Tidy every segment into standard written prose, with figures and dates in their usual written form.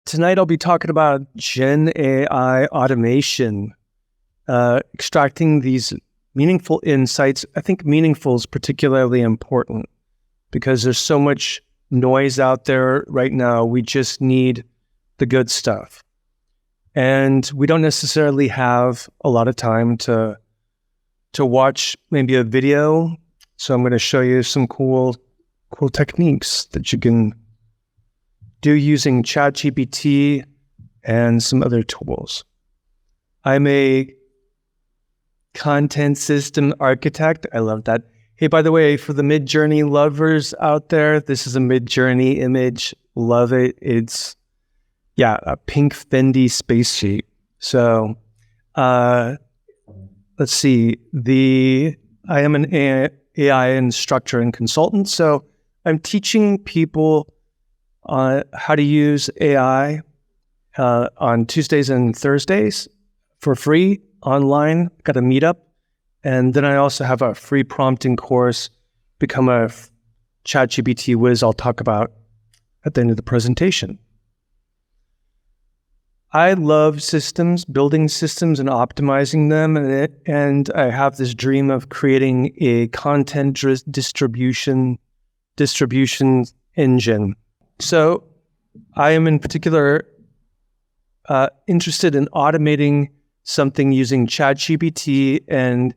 Tonight, I'll be talking about Gen AI automation, extracting these meaningful insights. I think meaningful is particularly important because there's so much noise out there right now. We just need the good stuff. And we don't necessarily have a lot of time to watch maybe a video. So I'm going to show you some cool techniques that you can do using ChatGPT and some other tools. I'm a content system architect. I love that. Hey, by the way, for the Midjourney lovers out there, this is a Midjourney image. Love it. It's, a pink Fendi space sheet. So let's see. I am an AI instructor and consultant. So I'm teaching people how to use AI on Tuesdays and Thursdays for free online. Got a meetup. And then I also have a free prompting course, Become a ChatGPT whiz, I'll talk about at the end of the presentation. I love systems, building systems and optimizing them. And I have this dream of creating a content distribution engine. So I am in particular interested in automating something using ChatGPT and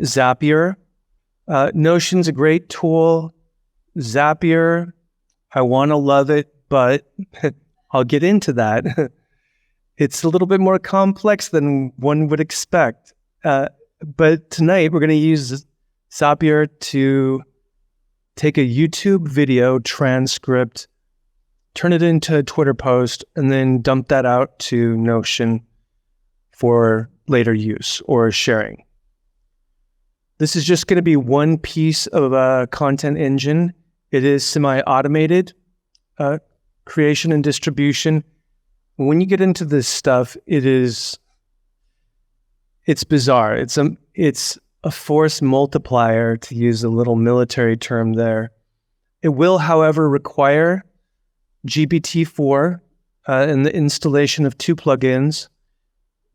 Zapier. Notion's a great tool. Zapier, I want to love it, but I'll get into that. It's a little bit more complex than one would expect. But tonight we're going to use Zapier to take a YouTube video transcript, turn it into a Twitter post, and then dump that out to Notion for later use or sharing. This is just going to be one piece of a content engine. It is semi-automated creation and distribution. When you get into this stuff, it's bizarre. It's a force multiplier, to use a little military term there. It will, however, require GPT-4 and the installation of 2 plugins.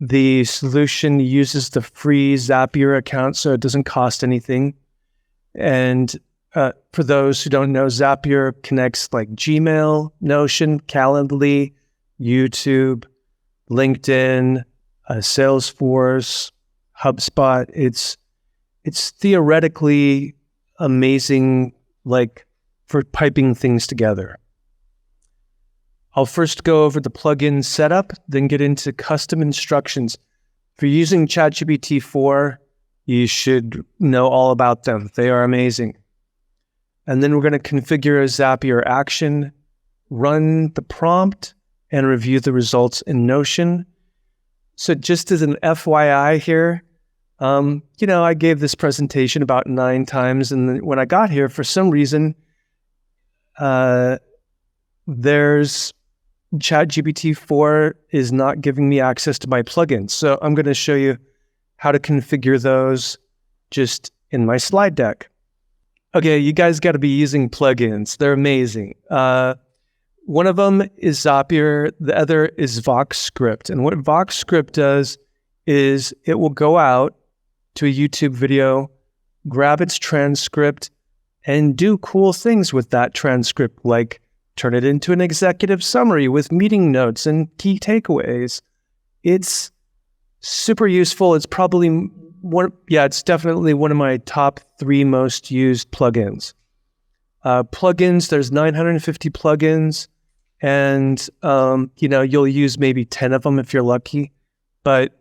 The solution uses the free Zapier account, so it doesn't cost anything. And for those who don't know, Zapier connects like Gmail, Notion, Calendly, YouTube, LinkedIn, Salesforce, HubSpot. It's theoretically amazing, like for piping things together. I'll first go over the plugin setup, then get into custom instructions. If you're using ChatGPT 4, you should know all about them. They are amazing. And then we're going to configure a Zapier action, run the prompt, and review the results in Notion. So just as an FYI here, I gave this presentation about 9 times, and then when I got here, for some reason, there's ChatGPT 4 is not giving me access to my plugins. So I'm going to show you how to configure those just in my slide deck. Okay, you guys got to be using plugins. They're amazing. One of them is Zapier. The other is VoxScript. And what VoxScript does is it will go out to a YouTube video, grab its transcript, and do cool things with that transcript, like turn it into an executive summary with meeting notes and key takeaways. It's super useful. It's probably it's definitely one of my top 3 most used plugins. Plugins, there's 950 plugins, and you'll use maybe 10 of them if you're lucky. But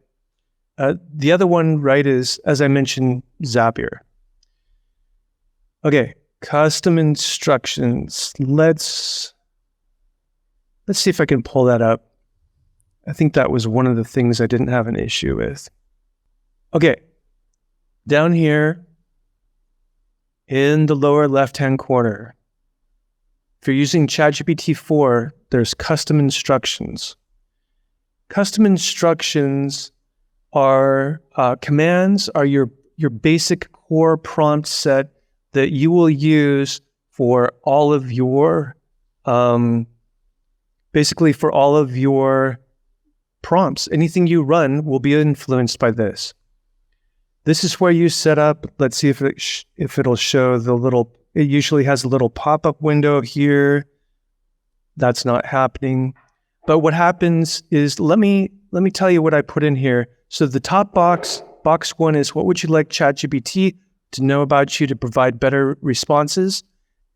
the other one, right, is, as I mentioned, Zapier. Okay, custom instructions. Let's see if I can pull that up. I think that was one of the things I didn't have an issue with. Okay, down here in the lower left-hand corner, if you're using ChatGPT 4, there's custom instructions. Custom instructions are commands are your basic core prompt set that you will use for all of your basically for all of your prompts. Anything you run will be influenced by this. This is where you set up. Let's see if it'll show the little. It usually has a little pop-up window here. That's not happening. But what happens is, let me tell you what I put in here. So the top box 1 is, what would you like ChatGPT to know about you to provide better responses?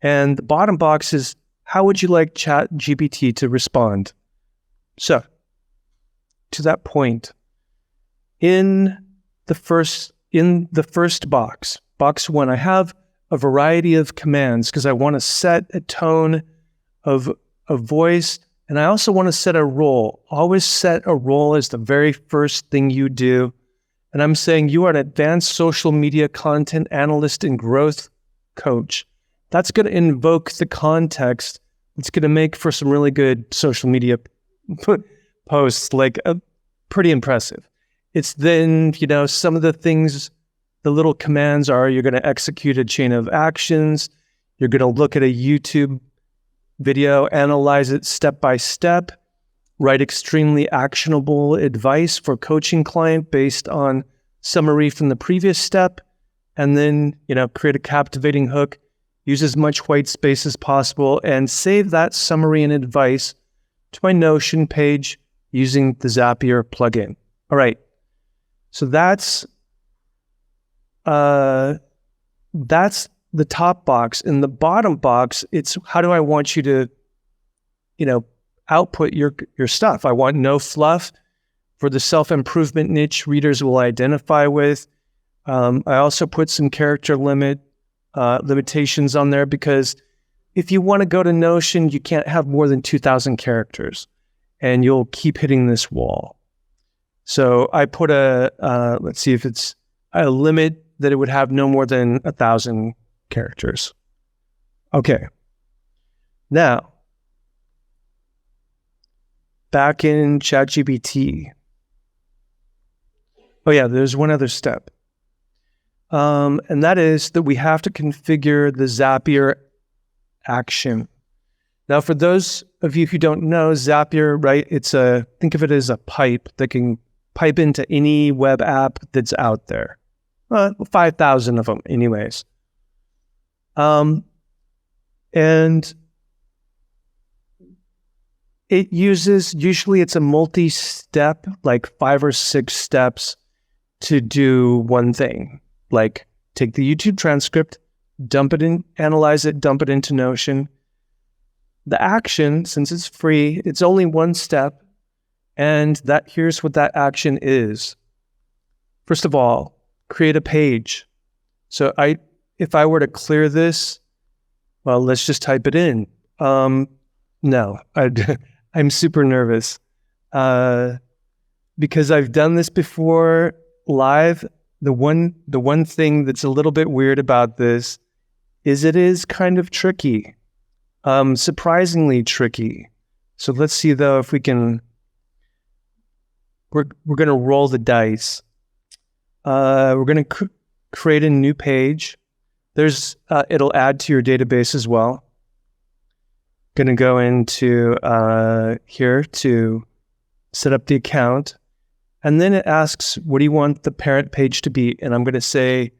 And the bottom box is, how would you like ChatGPT to respond? So, to that point, in the first box 1, I have a variety of commands because I want to set a tone of a voice, and I also want to set a role. Always set a role as the very first thing you do. And I'm saying you are an advanced social media content analyst and growth coach. That's going to invoke the context. It's going to make for some really good social media posts, like pretty impressive. It's then, some of the things, the little commands are, you're going to execute a chain of actions. You're going to look at a YouTube video, analyze it step by step, write extremely actionable advice for coaching client based on summary from the previous step, and then, create a captivating hook, use as much white space as possible, and save that summary and advice to my Notion page using the Zapier plugin. All right. So that's the top box. In the bottom box, it's how do I want you to, output your stuff. I want no fluff for the self-improvement niche readers will identify with. I also put some character limitations on there because if you want to go to Notion, you can't have more than 2,000 characters and you'll keep hitting this wall. So I put let's see if it's a limit that it would have no more than 1,000 characters. Okay. Now, back in ChatGPT. Oh yeah, there's one other step. And that is that we have to configure the Zapier action. Now, for those of you who don't know, Zapier, right, think of it as a pipe that can pipe into any web app that's out there. 5,000 of them anyways. And it usually it's a multi-step, like 5 or 6 steps to do one thing. Like take the YouTube transcript, dump it in, analyze it, dump it into Notion. The action, since it's free, it's only one step. And here's what that action is. First of all, create a page. So if I were to clear this, well, let's just type it in. No, I'm super nervous because I've done this before live. The one thing that's a little bit weird about this is it is kind of tricky, surprisingly tricky. So let's see though if we can. We're going to roll the dice. We're going to create a new page. It'll add to your database as well. Going to go into here to set up the account. And then it asks, what do you want the parent page to be? And I'm going to say,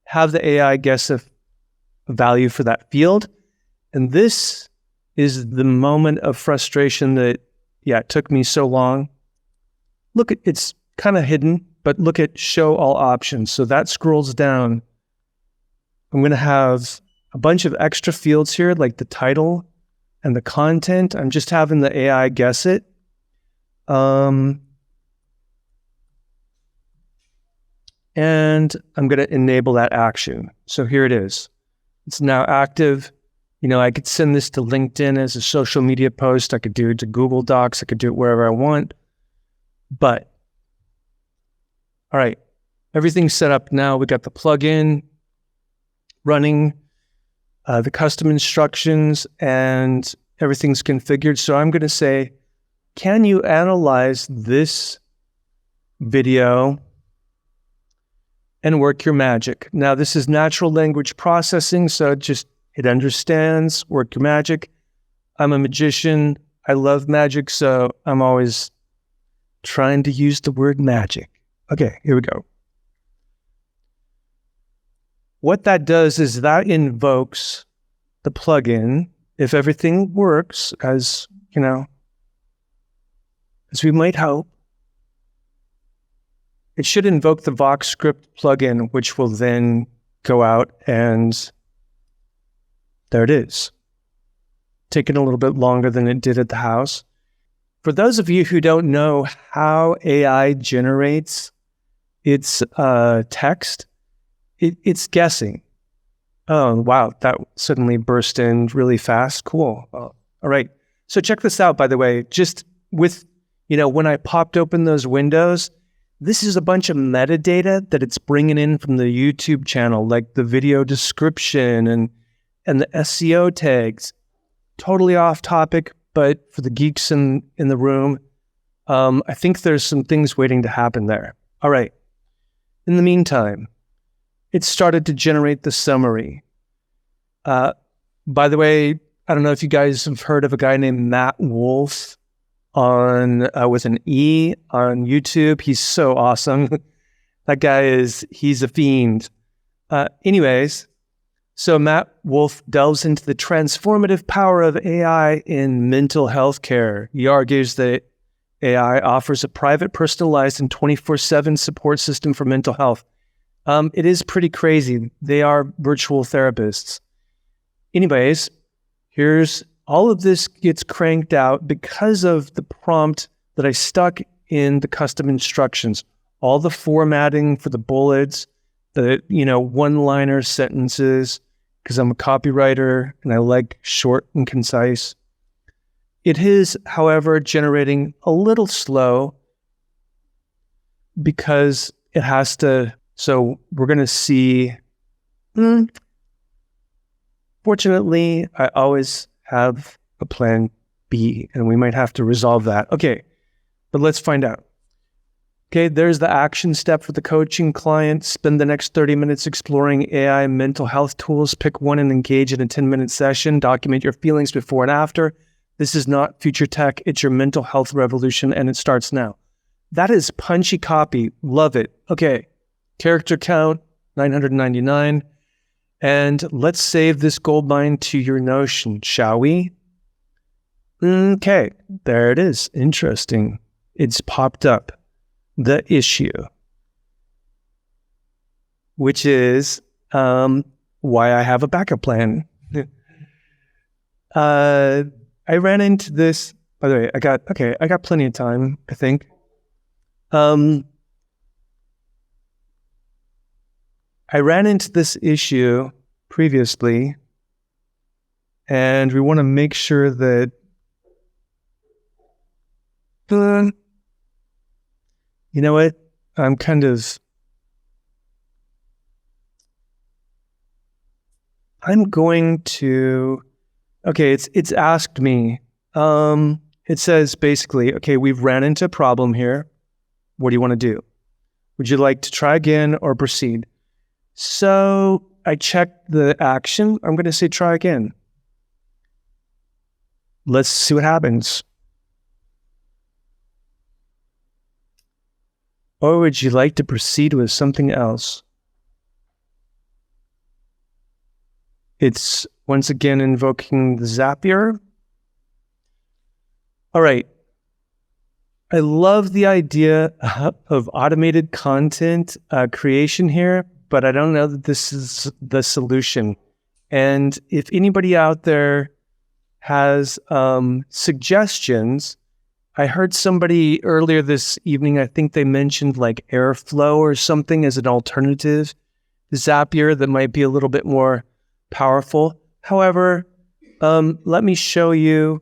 have the AI guess a value for that field. And this is the moment of frustration that, it took me so long. Look, it's kind of hidden, but look at show all options. So that scrolls down. I'm going to have a bunch of extra fields here, like the title and the content. I'm just having the AI guess it. And I'm going to enable that action. So here it is. It's now active. I could send this to LinkedIn as a social media post. I could do it to Google Docs. I could do it wherever I want. But, all right, everything's set up now. We got the plugin running, the custom instructions, and everything's configured. So I'm going to say, can you analyze this video and work your magic? Now, this is natural language processing, so it understands, work your magic. I'm a magician. I love magic, so I'm always trying to use the word magic. Okay, here we go. What that does is that invokes the plugin. If everything works as we might hope, it should invoke the Vox script plugin, which will then go out and there it is. Taking a little bit longer than it did at the house. For those of you who don't know how AI generates its text, it's guessing. Oh, wow, that suddenly burst in really fast. Cool. All right. So check this out, by the way. Just with, when I popped open those windows, this is a bunch of metadata that it's bringing in from the YouTube channel, like the video description and the SEO tags. Totally off topic, but for the geeks in the room, I think there's some things waiting to happen there. All right. In the meantime, it started to generate the summary. By the way, I don't know if you guys have heard of a guy named Matt Wolf with an E on YouTube. He's so awesome. That guy he's a fiend. Anyways, so Matt Wolf delves into the transformative power of AI in mental health care. He argues that AI offers a private, personalized, and 24/7 support system for mental health. It is pretty crazy. They are virtual therapists. Anyways, here's all of this gets cranked out because of the prompt that I stuck in the custom instructions. All the formatting for the bullets, the one-liner sentences, because I'm a copywriter and I like short and concise. It is, however, generating a little slow because it has to. So we're going to see. Fortunately, I always have a plan B, and we might have to resolve that. Okay, but let's find out. Okay, there's the action step for the coaching client. Spend the next 30 minutes exploring AI mental health tools. Pick one and engage in a 10-minute session. Document your feelings before and after. This is not future tech. It's your mental health revolution, and it starts now. That is punchy copy. Love it. Okay, character count, 999. And let's save this goldmine to your Notion, shall we? Okay, there it is. Interesting. It's popped up. The issue, which is why I have a backup plan. I ran into this, by the way, I got plenty of time, I think. I ran into this issue previously, and we want to make sure that you know what? I'm going to, okay, it's asked me. It says basically, okay, we've ran into a problem here. What do you want to do? Would you like to try again or proceed? So I checked the action. I'm going to say try again. Let's see what happens. Or would you like to proceed with something else? It's once again invoking the Zapier. All right. I love the idea of automated content creation here, but I don't know that this is the solution. And if anybody out there has suggestions, I heard somebody earlier this evening, I think they mentioned like Airflow or something as an alternative to Zapier that might be a little bit more powerful. However, let me show you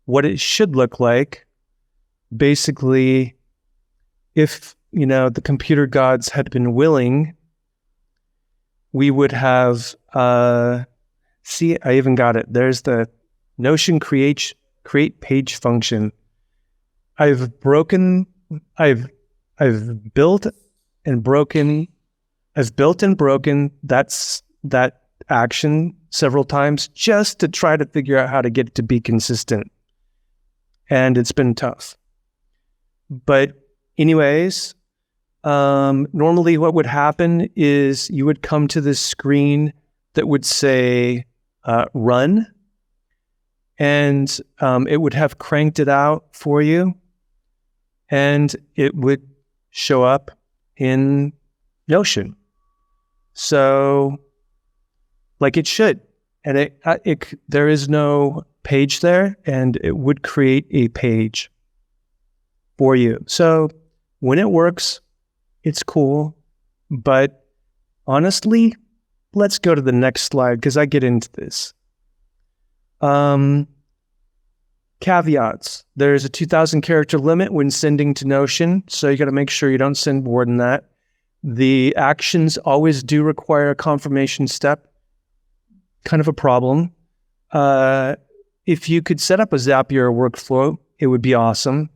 what it should look like. Basically, if, the computer gods had been willing, we would have, see, I even got it. There's the Notion creation create page function. I've built and broken that action several times just to try to figure out how to get it to be consistent. And it's been tough. But anyways, normally what would happen is you would come to this screen that would say run, and it would have cranked it out for you, and it would show up in Notion. So, like it should. And there is no page there, and it would create a page for you. So when it works, it's cool. But honestly, let's go to the next slide because I get into this. Caveats. There's a 2,000 character limit when sending to Notion, so you got to make sure you don't send more than that. The actions always do require a confirmation step. Kind of a problem. If you could set up a Zapier workflow, it would be awesome.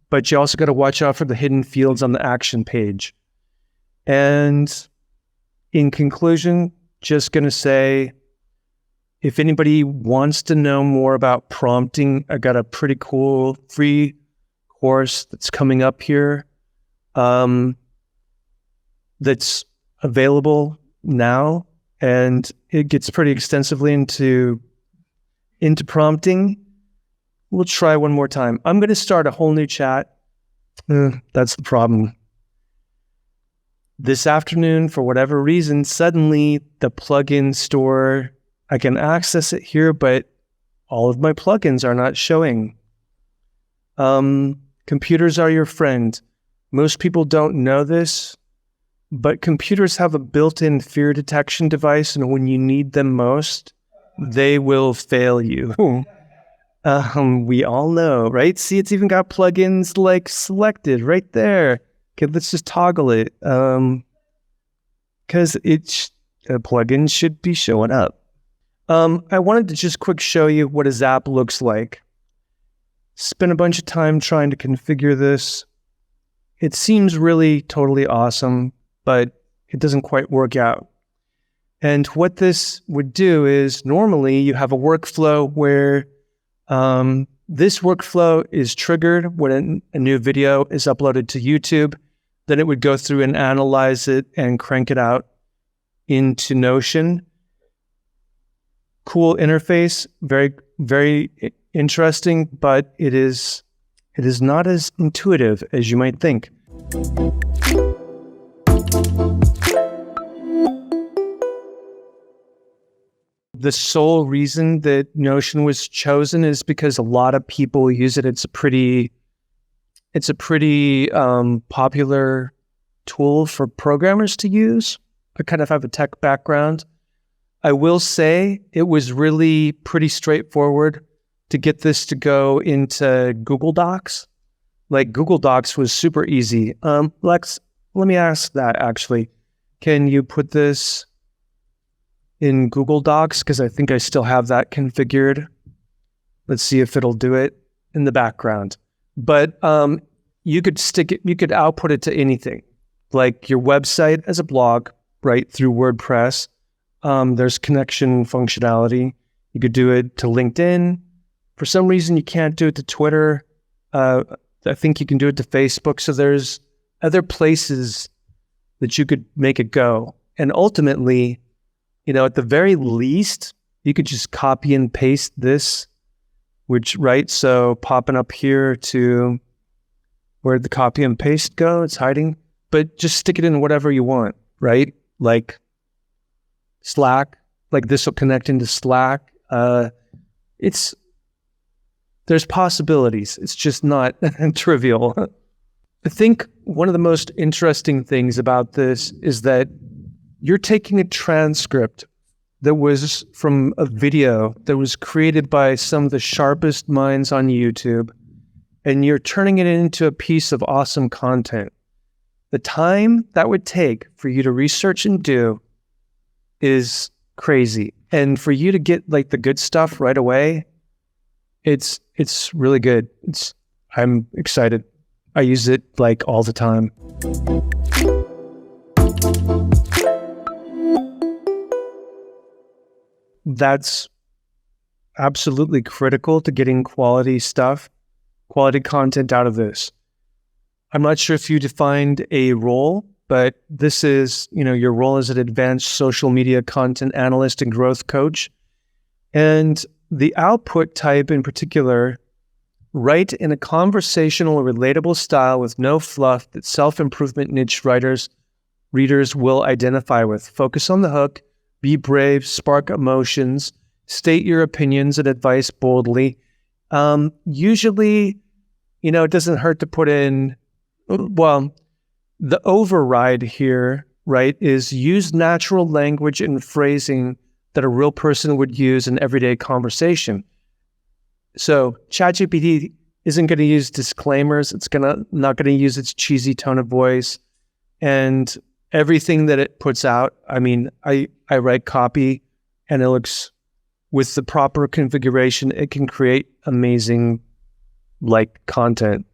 But you also got to watch out for the hidden fields on the action page. And in conclusion, just going to say, if anybody wants to know more about prompting, I got a pretty cool free course that's coming up here that's available now, and it gets pretty extensively into prompting. We'll try one more time. I'm going to start a whole new chat. That's the problem. This afternoon, for whatever reason, suddenly the plugin store, I can access it here, but all of my plugins are not showing. Computers are your friend. Most people don't know this, but computers have a built-in fear detection device, and when you need them most, they will fail you. We all know, right? See, it's even got plugins like selected right there. Okay, let's just toggle it. Because a plugin should be showing up. I wanted to just quick show you what a Zap looks like. Spent a bunch of time trying to configure this. It seems really totally awesome, but it doesn't quite work out. And what this would do is normally you have a workflow where this workflow is triggered when a new video is uploaded to YouTube. Then it would go through and analyze it and crank it out into Notion. Cool interface, very, very interesting, but it is not as intuitive as you might think. The sole reason that Notion was chosen is because a lot of people use it. It's a pretty popular tool for programmers to use. I kind of have a tech background. I will say it was really pretty straightforward to get this to go into Google Docs. Like Google Docs was super easy. Lex, let me ask that actually. Can you put this in Google Docs? Because I think I still have that configured. Let's see if it'll do it in the background. But you could output it to anything, like your website as a blog, right, through WordPress. There's connection functionality. You could do it to LinkedIn. For some reason, you can't do it to Twitter. I think you can do it to Facebook. So there's other places that you could make it go. And ultimately, at the very least, you could just copy and paste this, so popping up here to where'd the copy and paste go? It's hiding. But just stick it in whatever you want, right? Like Slack, like this will connect into Slack. There's possibilities. It's just not trivial. I think one of the most interesting things about this is that you're taking a transcript that was from a video that was created by some of the sharpest minds on YouTube, and you're turning it into a piece of awesome content. The time that would take for you to research and do is crazy. And for you to get like the good stuff right away, it's It's really good. I'm excited. I use it like all the time. That's absolutely critical to getting quality content out of this. I'm not sure if you defined a role, but this is, your role as an advanced social media content analyst and growth coach. And the output type in particular, write in a conversational, relatable style with no fluff that self-improvement niche readers will identify with. Focus on the hook, be brave, spark emotions, state your opinions and advice boldly. Usually, it doesn't hurt to put in, the override here, right, is use natural language and phrasing that a real person would use in everyday conversation. So ChatGPT isn't going to use disclaimers. It's not going to use its cheesy tone of voice. And everything that it puts out, I write copy, and it looks, with the proper configuration, it can create amazing content.